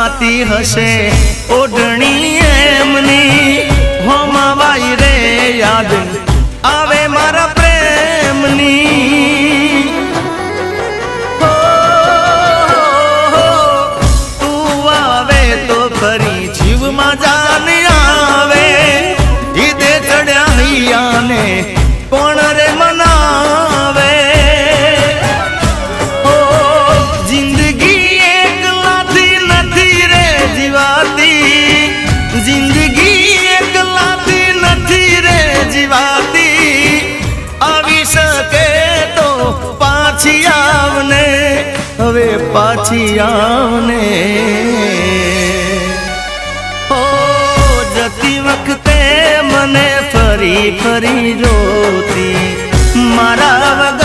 સુકાતી હશે ઓઢણી એમની હોમાવાઈ રે યાદ આવે મારા પ્રેમની તું આવે તો ફરી જીવમાં જાન આવે ઈદે ચડ્યા હૈયાને કોણ રે મનાવે જિંદગી એકલાથી નથી રે જીવાતી જિંદગી એકલાથી નથી રે જીવાતી આવી શકે તો પાછી આવને હવે પાછી આવને જતી વખતે મને ફરી ફરી જોતી મારા વગર